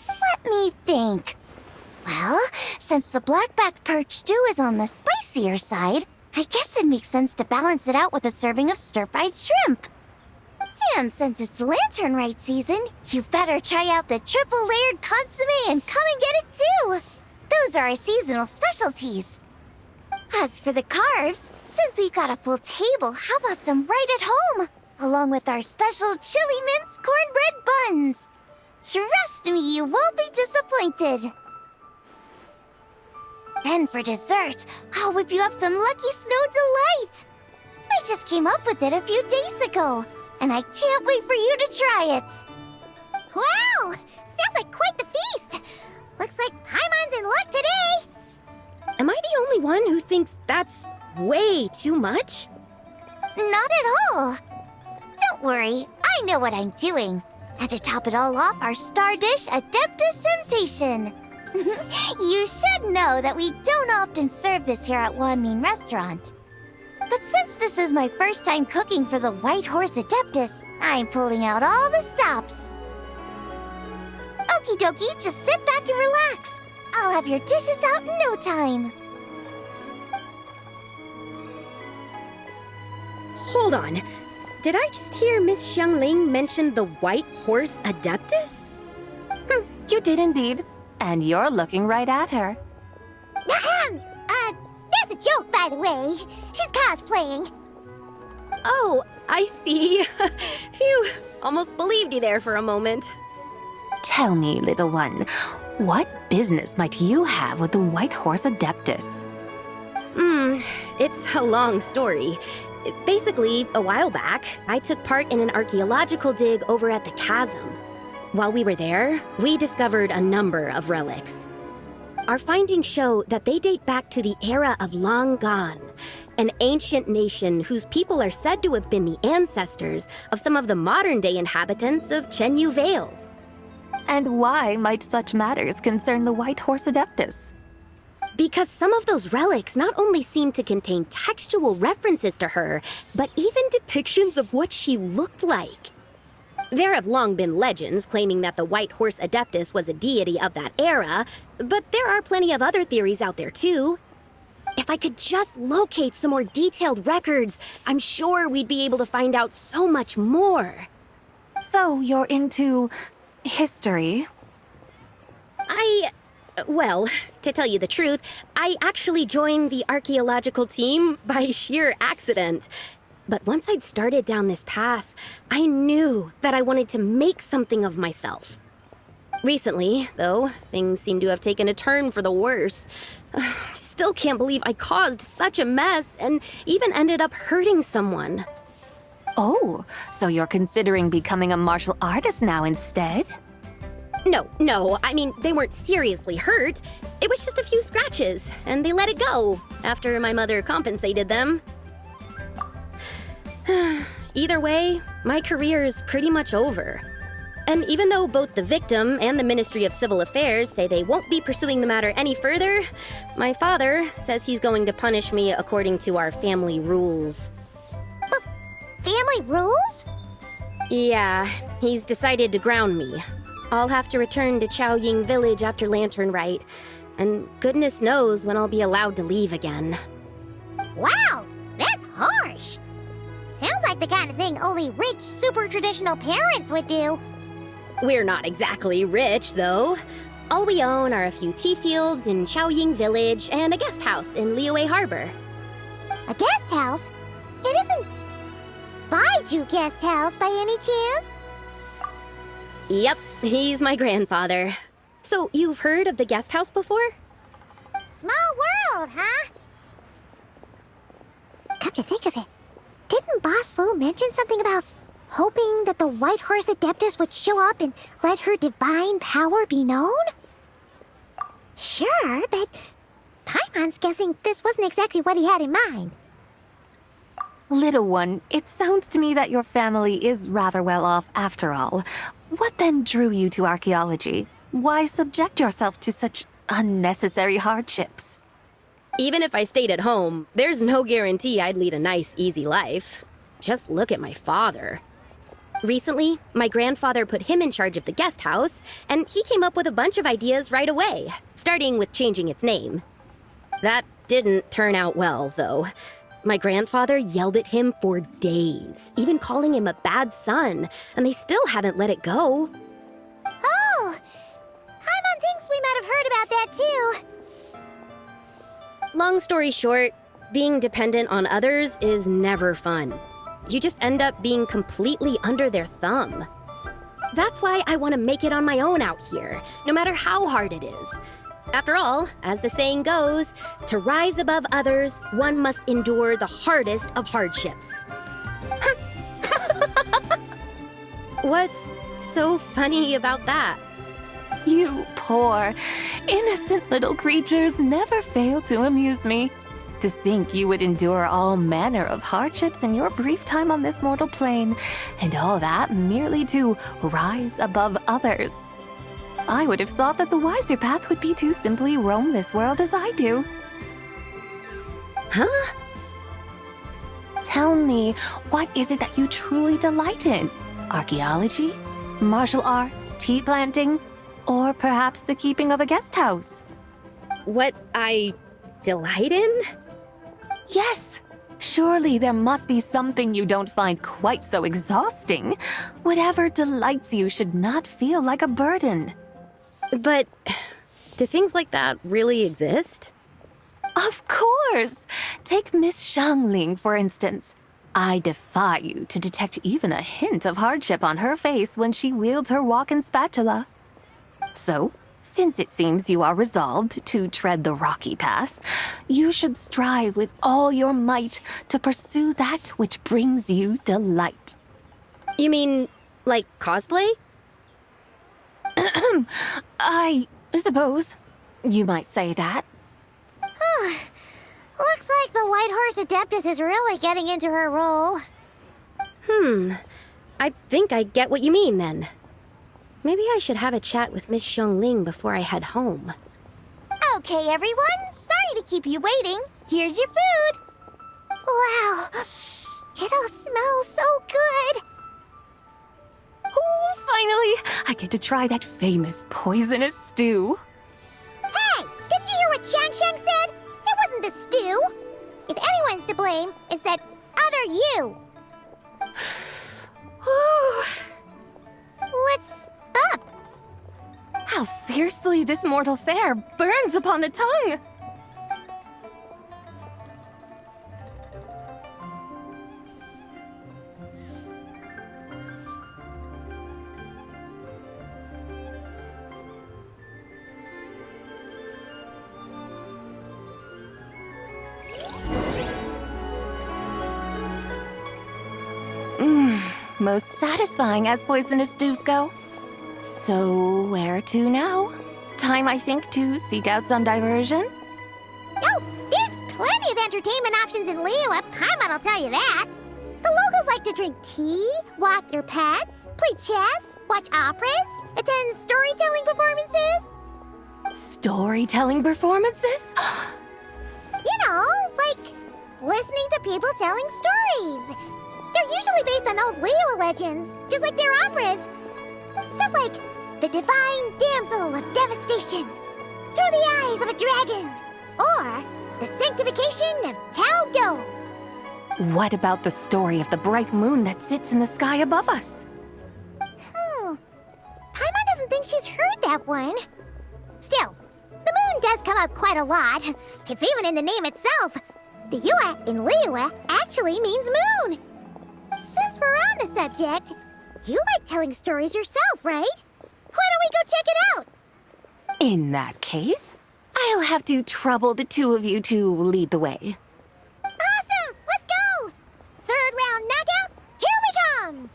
S6: Let me think. Well, since the blackback perch stew is on the spicier side, I guess it makes sense to balance it out with a serving of stir-fried shrimp. And since it's lantern rite season, you better try out the triple-layered consomme and come and get it too! Those are our seasonal specialties. As for the carbs, since we've got a full table, how about some right at home? Along with our special chili mince cornbread buns. Trust me, you won't be disappointed. Then for dessert, I'll whip you up some Lucky Snow Delight. I just came up with it a few days ago, and I can't wait for you to try it. Wow! Sounds like quite the feast! Looks like Paimon's in luck today!
S10: Am I the only one who thinks that's way too much?
S6: Not at all. Don't worry, I know what I'm doing. And to top it all off, our star dish, Adeptus Temptation. You should know that we don't often serve this here at Wanmin Restaurant. But since this is my first time cooking for the White Horse Adeptus, I'm pulling out all the stops. Okie dokie, just sit back and relax. I'll have your dishes out in no time.
S10: Hold on. Did I just hear Miss Xiangling mention the White Horse Adeptus?
S1: You did indeed. And you're looking right at her.
S6: That's a joke, by the way. She's cosplaying.
S10: Oh, I see. Phew, almost believed you there for a moment.
S1: Tell me, little one, what business might you have with the White Horse Adeptus?
S10: It's a long story. Basically, a while back, I took part in an archaeological dig over at the chasm. While we were there, we discovered a number of relics. Our findings show that they date back to the era of Long Gone, an ancient nation whose people are said to have been the ancestors of some of the modern-day inhabitants of Chenyu Vale.
S1: And why might such matters concern the White Horse Adeptus?
S10: Because some of those relics not only seem to contain textual references to her, but even depictions of what she looked like. There have long been legends claiming that the White Horse Adeptus was a deity of that era, but there are plenty of other theories out there too. If I could just locate some more detailed records, I'm sure we'd be able to find out so much more.
S1: So you're into history?
S10: Well, to tell you the truth, I actually joined the archaeological team by sheer accident. But once I'd started down this path, I knew that I wanted to make something of myself. Recently, though, things seem to have taken a turn for the worse. Still can't believe I caused such a mess and even ended up hurting someone.
S1: Oh, so you're considering becoming a martial artist now instead?
S10: No, I mean, they weren't seriously hurt. It was just a few scratches, and they let it go after my mother compensated them. Either way, my career's pretty much over. And even though both the victim and the Ministry of Civil Affairs say they won't be pursuing the matter any further, my father says he's going to punish me according to our family rules.
S6: Family rules?
S10: Yeah, he's decided to ground me. I'll have to return to Chaoying Village after Lantern Rite, and goodness knows when I'll be allowed to leave again.
S6: Wow, that's harsh. Sounds like the kind of thing only rich, super traditional parents would do.
S10: We're not exactly rich, though. All we own are a few tea fields in Chaoying Village and a guest house in Liyue Harbor.
S6: A guest house? It isn't Baiju Guest House by any chance?
S10: Yep, he's my grandfather. So, you've heard of the guest house before?
S6: Small world, huh? Come to think of it, didn't Boss Lu mention something about hoping that the White Horse Adeptus would show up and let her divine power be known? Sure, but Paimon's guessing this wasn't exactly what he had in mind.
S1: Little one, it sounds to me that your family is rather well off after all. What then drew you to archaeology? Why subject yourself to such unnecessary hardships?
S10: Even if I stayed at home, there's no guarantee I'd lead a nice, easy life. Just look at my father. Recently, my grandfather put him in charge of the guest house, and he came up with a bunch of ideas right away, starting with changing its name. That didn't turn out well, though. My grandfather yelled at him for days, even calling him a bad son, and they still haven't let it go.
S6: Oh! Paimon thinks we might have heard about that too.
S10: Long story short, being dependent on others is never fun. You just end up being completely under their thumb. That's why I want to make it on my own out here, no matter how hard it is. After all, as the saying goes, to rise above others, one must endure the hardest of hardships. What's so funny about that?
S1: You poor, innocent little creatures never fail to amuse me. To think you would endure all manner of hardships in your brief time on this mortal plane, and all that merely to rise above others. I would have thought that the wiser path would be to simply roam this world as I do.
S10: Huh?
S1: Tell me, what is it that you truly delight in? Archaeology? Martial arts? Tea planting? Or perhaps the keeping of a guest house?
S10: What I delight in?
S1: Yes! Surely there must be something you don't find quite so exhausting. Whatever delights you should not feel like a burden.
S10: But do things like that really exist?
S1: Of course! Take Miss Xiangling, for instance. I defy you to detect even a hint of hardship on her face when she wields her walking spatula. So, since it seems you are resolved to tread the rocky path, you should strive with all your might to pursue that which brings you delight.
S10: You mean, like cosplay?
S1: I suppose you might say that.
S6: Looks like the White Horse Adeptus is really getting into her role.
S10: I think I get what you mean then. Maybe I should have a chat with Miss Xiangling before I head home.
S6: Okay, everyone. Sorry to keep you waiting. Here's your food. Wow. It all smells so good.
S1: Oh, finally! I get to try that famous poisonous stew.
S6: Hey, did you hear what Shang Shang said? It wasn't the stew. If anyone's to blame, it's that other you. What's up?
S1: How fiercely this mortal fare burns upon the tongue! most satisfying as poisonous dews go. So, where to now? Time, I think, to seek out some diversion?
S6: Oh, there's plenty of entertainment options in Liyue. Paimon will tell you that. The locals like to drink tea, walk their pets, play chess, watch operas, attend storytelling performances.
S1: Storytelling performances?
S6: You know, like listening to people telling stories. They're usually based on old Liyue legends, just like their operas. Stuff like the Divine Damsel of Devastation, Through the Eyes of a Dragon, or the Sanctification of Tao Do.
S1: What about the story of the bright moon that sits in the sky above us?
S6: Paimon doesn't think she's heard that one. Still, the moon does come up quite a lot. It's even in the name itself. The Yue in Liyue actually means moon. Since we're on the subject, you like telling stories yourself, right? Why don't we go check it out?
S1: In that case, I'll have to trouble the two of you to lead the way.
S6: Awesome! Let's go! Third round knockout, here we come!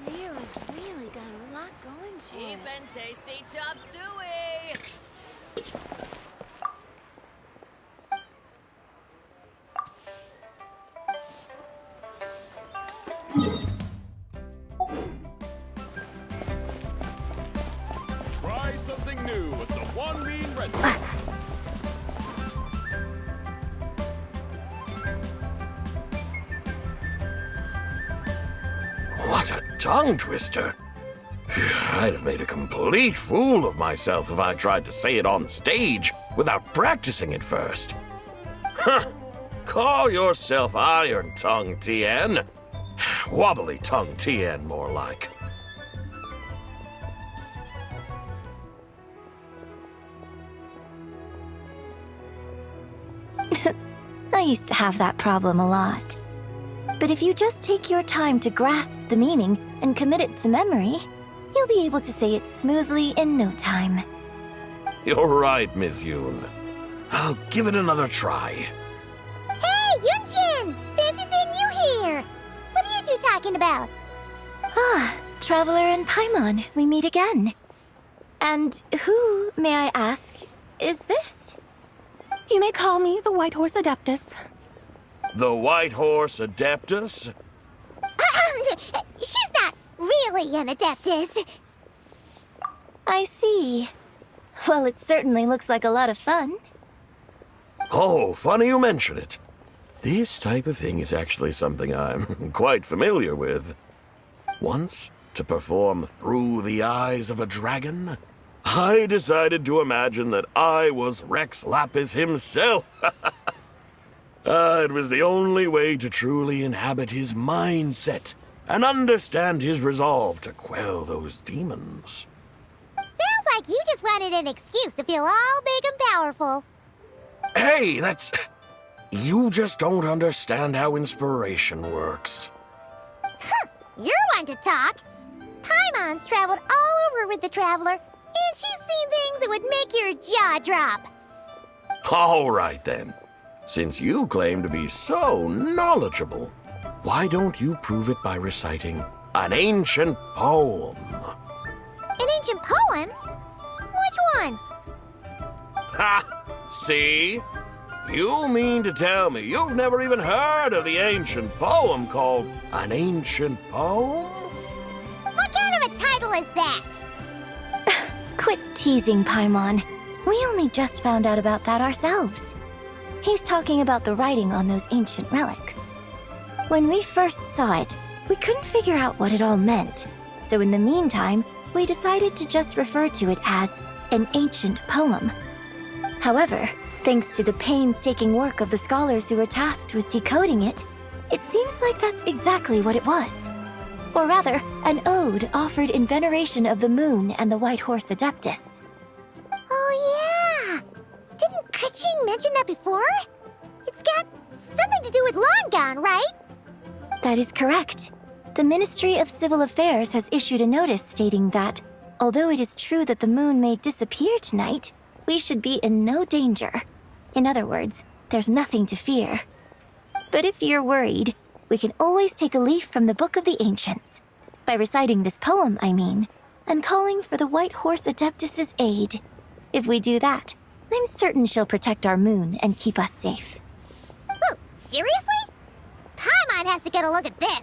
S2: Liyue's really got a lot going for it.
S3: Cheap and tasty chop suey!
S9: Try something new at the One Mean Restaurant.
S11: What a tongue twister! I'd have made a complete fool of myself if I tried to say it on stage without practicing it first. Huh! Call yourself Iron Tongue, Tien. Wobbly Tongue, Tien, more like.
S12: I used to have that problem a lot. But if you just take your time to grasp the meaning and commit it to memory, you'll be able to say it smoothly in no time.
S11: You're right, Miss Yoon. I'll give it another try.
S6: Hey, Yunjin! Fancy seeing you here! What are you two talking about?
S12: Ah, Traveler and Paimon, we meet again. And who, may I ask, is this?
S1: You may call me the White Horse Adeptus.
S11: The White Horse Adeptus?
S6: She's not really an Adeptus.
S12: I see. Well, it certainly looks like a lot of fun.
S11: Oh, funny you mention it. This type of thing is actually something I'm quite familiar with. Once, to perform Through the Eyes of a Dragon, I decided to imagine that I was Rex Lapis himself. It was the only way to truly inhabit his mindset and understand his resolve to quell those demons.
S6: Sounds like you just wanted an excuse to feel all big and powerful.
S11: Hey, that's... You just don't understand how inspiration works.
S6: You're one to talk. Paimon's traveled all over with the Traveler, and she's seen things that would make your jaw drop.
S11: All right, then. Since you claim to be so knowledgeable, why don't you prove it by reciting an ancient poem?
S6: An ancient poem? Which one?
S11: Ha! See? You mean to tell me you've never even heard of the ancient poem called An Ancient Poem?
S6: What kind of a title is that?
S12: Quit teasing, Paimon. We only just found out about that ourselves. He's talking about the writing on those ancient relics. When we first saw it, we couldn't figure out what it all meant. So in the meantime, we decided to just refer to it as an ancient poem. However, thanks to the painstaking work of the scholars who were tasked with decoding it, it seems like that's exactly what it was. Or rather, an ode offered in veneration of the moon and the White Horse Adeptus.
S6: Didn't Kuching mention that before? It's got something to do with Longon, right?
S12: That is correct. The Ministry of Civil Affairs has issued a notice stating that, although it is true that the moon may disappear tonight, we should be in no danger. In other words, there's nothing to fear. But if you're worried, we can always take a leaf from the Book of the Ancients. By reciting this poem, I mean, and calling for the White Horse Adeptus's aid. If we do that, I'm certain she'll protect our moon and keep us safe.
S6: Oh, seriously? Paimon has to get a look at this.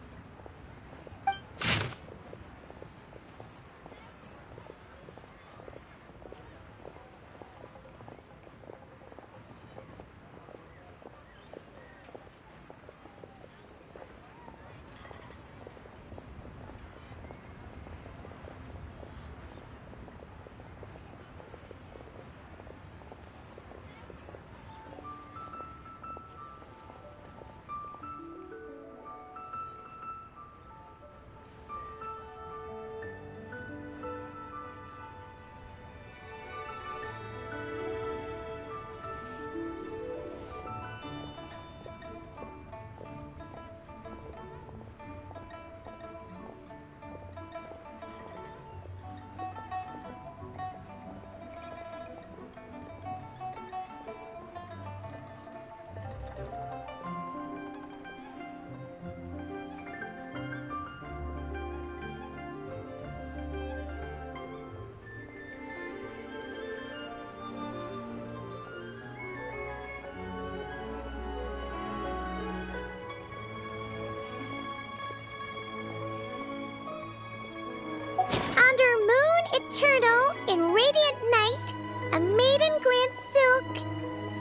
S6: Under moon eternal in radiant night, a maiden grants silk,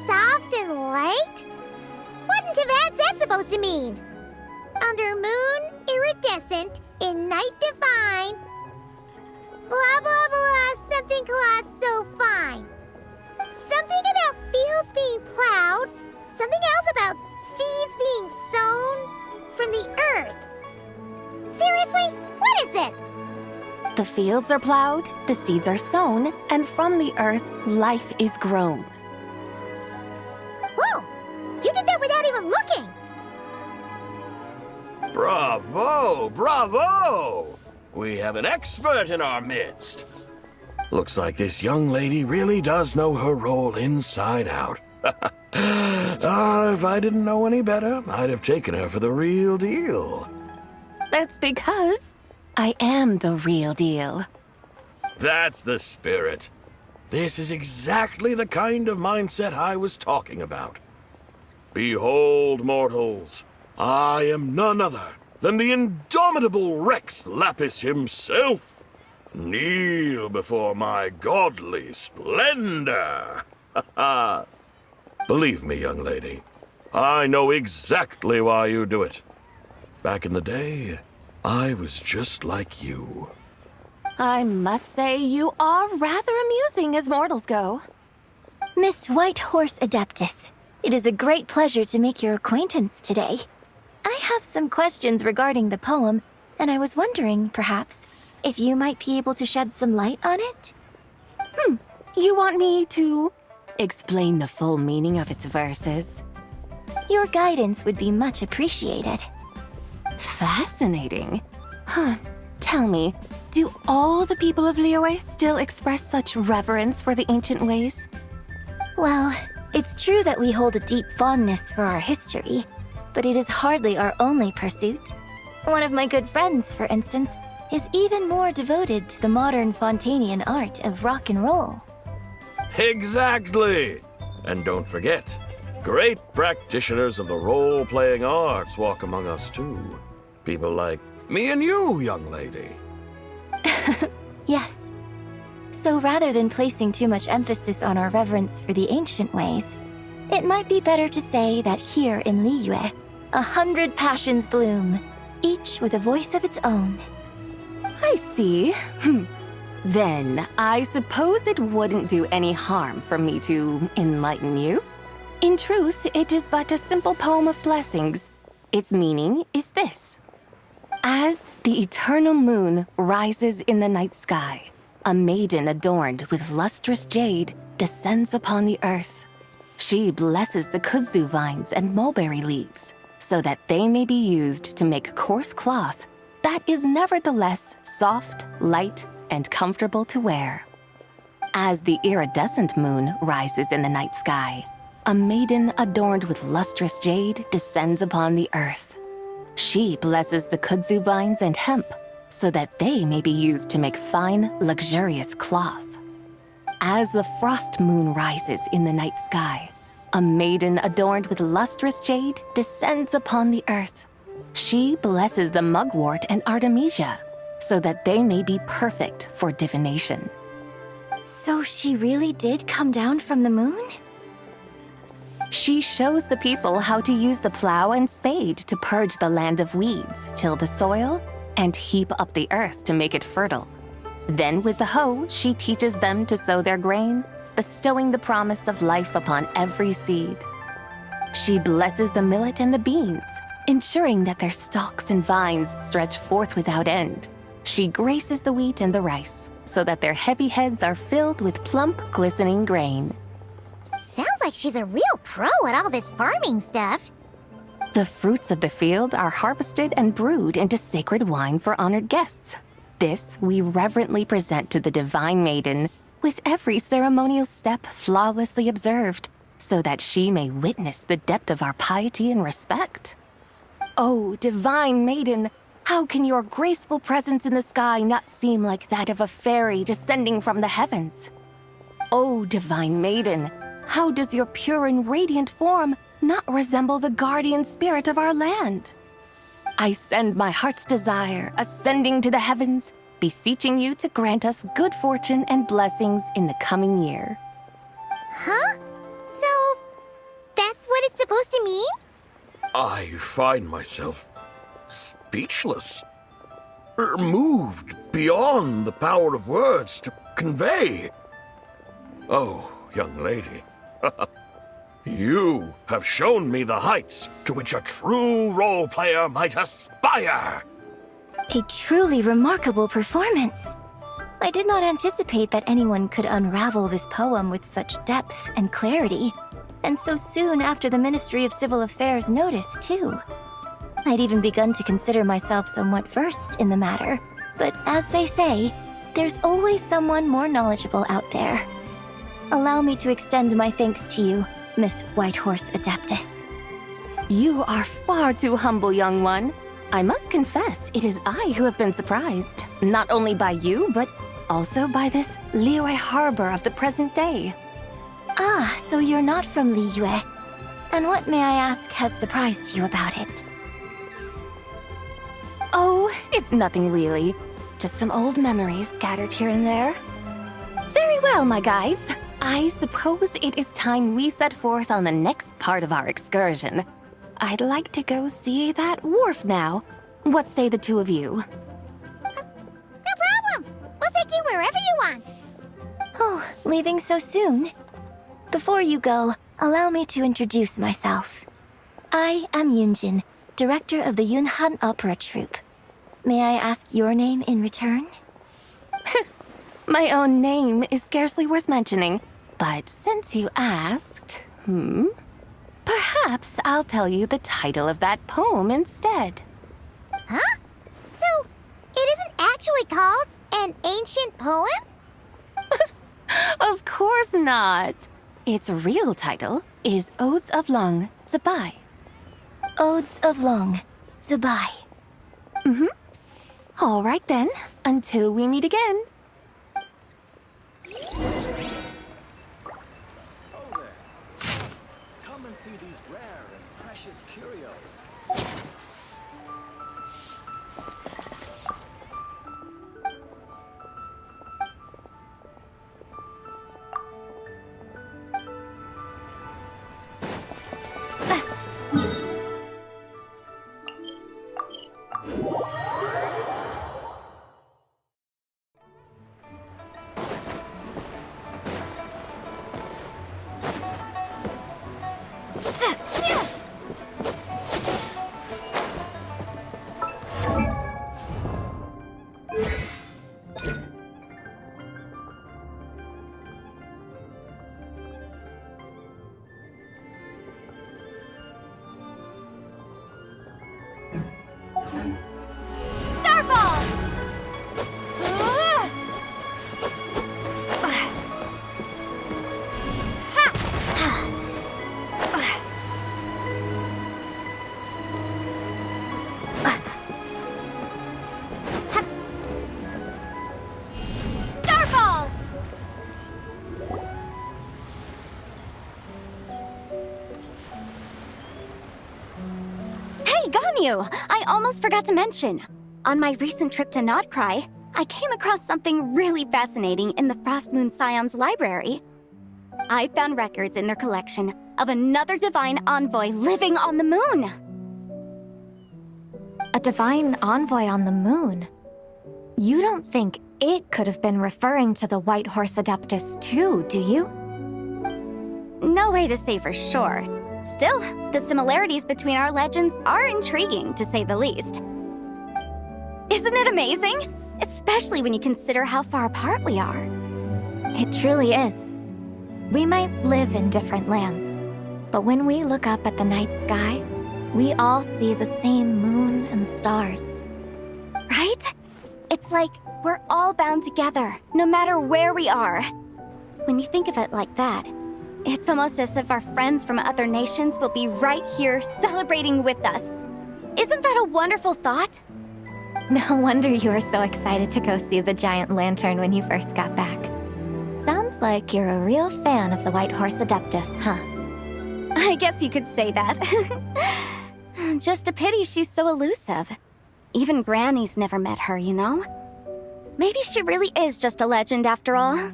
S6: soft and light? What in Tibet's that supposed to mean? Under moon iridescent in night divine, blah blah blah, something cloth so fine. Something about fields being plowed, something else about seeds being sown from the earth. Seriously? What is this?
S1: The fields are plowed, the seeds are sown, and from the earth, life is grown.
S6: Whoa! You did that without even looking!
S11: Bravo! Bravo! We have an expert in our midst. Looks like this young lady really does know her role inside out. If I didn't know any better, I'd have taken her for the real deal.
S1: That's because I am the real deal.
S11: That's the spirit. This is exactly the kind of mindset I was talking about. Behold, mortals, I am none other than the indomitable Rex Lapis himself. Kneel before my godly splendor. Believe me, young lady, I know exactly why you do it. Back in the day, I was just like you.
S1: I must say you are rather amusing as mortals go.
S12: Miss White Horse Adeptus, it is a great pleasure to make your acquaintance today. I have some questions regarding the poem, and I was wondering, perhaps, if you might be able to shed some light on it?
S1: You want me to explain the full meaning of its verses?
S12: Your guidance would be much appreciated.
S1: Fascinating. Tell me, do all the people of Liyue still express such reverence for the ancient ways?
S12: Well, it's true that we hold a deep fondness for our history, but it is hardly our only pursuit. One of my good friends, for instance, is even more devoted to the modern Fontanian art of rock and roll.
S11: Exactly! And don't forget, great practitioners of the role-playing arts walk among us too. People like me and you, young lady.
S12: Yes. So rather than placing too much emphasis on our reverence for the ancient ways, it might be better to say that here in Liyue, 100 passions bloom, each with a voice of its own.
S1: I see. Then, I suppose it wouldn't do any harm for me to enlighten you. In truth, it is but a simple poem of blessings. Its meaning is this. As the eternal moon rises in the night sky, a maiden adorned with lustrous jade descends upon the earth. She blesses the kudzu vines and mulberry leaves so that they may be used to make coarse cloth that is nevertheless soft, light, and comfortable to wear. As the iridescent moon rises in the night sky, a maiden adorned with lustrous jade descends upon the earth. She blesses the kudzu vines and hemp so that they may be used to make fine, luxurious cloth. As the frost moon rises in the night sky, a maiden adorned with lustrous jade descends upon the earth. She blesses the mugwort and artemisia so that they may be perfect for divination.
S12: So she really did come down from the moon?
S1: She shows the people how to use the plow and spade to purge the land of weeds, till the soil, and heap up the earth to make it fertile. Then with the hoe, she teaches them to sow their grain, bestowing the promise of life upon every seed. She blesses the millet and the beans, ensuring that their stalks and vines stretch forth without end. She graces the wheat and the rice, so that their heavy heads are filled with plump, glistening grain.
S6: Sounds like she's a real pro at all this farming stuff.
S1: The fruits of the field are harvested and brewed into sacred wine for honored guests. This we reverently present to the divine maiden, with every ceremonial step flawlessly observed, so that she may witness the depth of our piety and respect. Oh, divine maiden, how can your graceful presence in the sky not seem like that of a fairy descending from the heavens? Oh, divine maiden, how does your pure and radiant form not resemble the guardian spirit of our land? I send my heart's desire, ascending to the heavens, beseeching you to grant us good fortune and blessings in the coming year.
S6: Huh? So, that's what it's supposed to mean?
S11: I find myself speechless, moved beyond the power of words to convey. Oh, young lady, you have shown me the heights to which a true role player might aspire.
S12: A truly remarkable performance. I did not anticipate that anyone could unravel this poem with such depth and clarity, and so soon after the Ministry of Civil Affairs noticed, too. I'd even begun to consider myself somewhat versed in the matter, but as they say, there's always someone more knowledgeable out there. Allow me to extend my thanks to you, Miss Whitehorse Adeptus.
S1: You are far too humble, young one. I must confess, it is I who have been surprised, not only by you, but also by this Liyue harbor of the present day.
S12: Ah, so you're not from Liyue. And what, may I ask, has surprised you about it?
S1: Oh, it's nothing really. Just some old memories scattered here and there. Very well, my guides. I suppose it is time we set forth on the next part of our excursion. I'd like to go see that wharf now. What say the two of you?
S6: No problem. We'll take you wherever you want.
S12: Oh, leaving so soon? Before you go, allow me to introduce myself. I am Yunjin, director of the Yunhan Opera Troupe. May I ask your name in return?
S1: My own name is scarcely worth mentioning, but since you asked, perhaps I'll tell you the title of that poem instead.
S6: Huh? So, it isn't actually called an ancient poem?
S1: Of course not. Its real title is Odes of Long Zibai.
S12: Odes of Long Zibai.
S1: All right then, until we meet again.
S5: Come and see these rare and precious curios.
S2: Hey, Ganyu! I almost forgot to mention. On my recent trip to Notcry, I came across something really fascinating in the Frost Moon Scion's library. I found records in their collection of another divine envoy living on the moon.
S1: A divine envoy on the moon? You don't think it could have been referring to the White Horse Adeptus too, do you?
S2: No way to say for sure. Still, the similarities between our legends are intriguing, to say the least. Isn't it amazing? Especially when you consider how far apart we are.
S1: It truly is. We might live in different lands, but when we look up at the night sky, we all see the same moon and stars.
S2: Right? It's like we're all bound together, no matter where we are. When you think of it like that, it's almost as if our friends from other nations will be right here celebrating with us. Isn't that a wonderful thought?
S1: No wonder you were so excited to go see the giant lantern when you first got back. Sounds like you're a real fan of the White Horse Adeptus, huh?
S2: I guess you could say that. Just a pity she's so elusive. Even Granny's never met her, you know? Maybe she really is just a legend after all.
S6: Hey,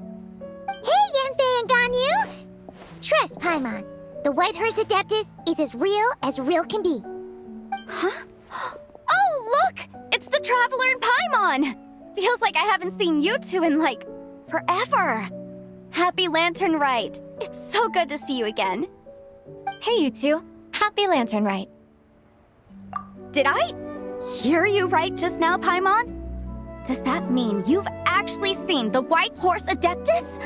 S6: Yanfei and Ganyu! Trust Paimon. The White Horse Adeptus is as real can be.
S2: Huh? Oh, look! It's the Traveler and Paimon! Feels like I haven't seen you two in, like, forever. Happy Lantern Rite. It's so good to see you again.
S1: Hey, you two. Happy Lantern Rite.
S2: Did I hear you right just now, Paimon? Does that mean you've actually seen the White Horse Adeptus?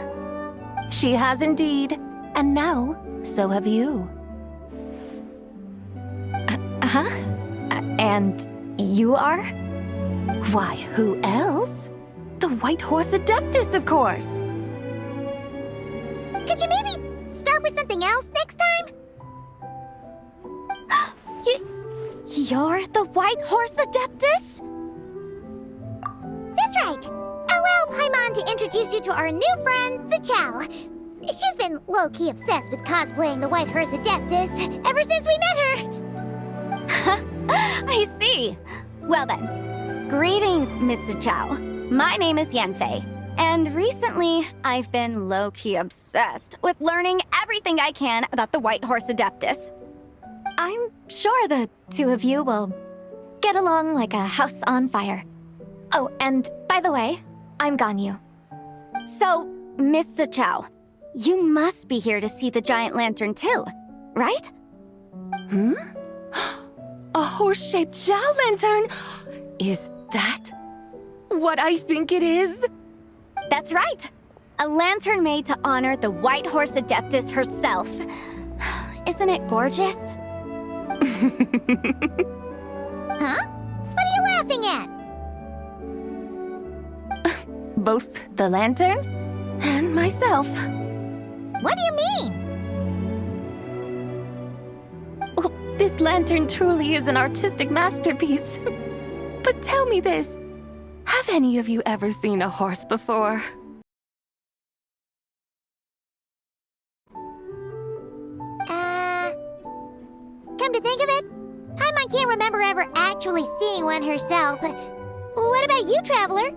S1: She has indeed. And now, so have you. Huh? And you are? Why, who else? The White Horse Adeptus, of course!
S6: Could you maybe start with something else next time?
S2: You're the White Horse Adeptus?
S6: That's right. Allow Paimon to introduce you to our new friend, Ziqiao. She's been low-key obsessed with cosplaying the White Horse Adeptus ever since we met her.
S2: I see. Well then, greetings, Miss Ziqiao. My name is Yanfei, and recently I've been low-key obsessed with learning everything I can about the White Horse Adeptus.
S1: I'm sure the two of you will get along like a house on fire. Oh, and by the way, I'm Ganyu.
S2: So, Miss Ziqiao, you must be here to see the giant lantern too, right?
S1: A horse-shaped Zhao lantern? Is that what I think it is?
S2: That's right. A lantern made to honor the White Horse Adeptus herself. Isn't it gorgeous?
S6: Huh? What are you laughing at?
S1: Both the lantern and myself.
S6: What do you mean?
S1: Oh, this lantern truly is an artistic masterpiece. But tell me this, have any of you ever seen a horse before?
S6: Come to think of it, Paimon can't remember ever actually seeing one herself. What about you, Traveler?